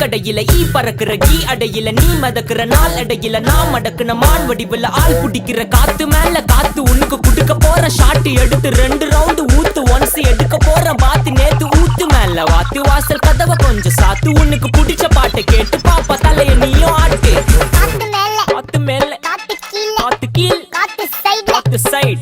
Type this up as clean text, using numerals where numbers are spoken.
கடையில ஈ பறக்குற கீ அடையில நீ மதக்குற நாள் அடையில நான் மடக்குன மான் வடிவுல ஆள் புடிக்கிற காத்து மேல காத்து உனக்கு குடுக்க போற ஷாட்டு எடுத்து 2 ரவுண்டு ஊத்து ஒன்ஸ் எடுக்க போற பாத்து நேத்து ஊத்து மேல வாத்து வாசல் கதவை கொஞ்சம் சாத்து உனக்கு பிடிச்ச பாட்டை கேட்டு பாப்பா தலைய நீயும் ஆட்டு காத்து மேல காத்து கீழ காத்து சைடு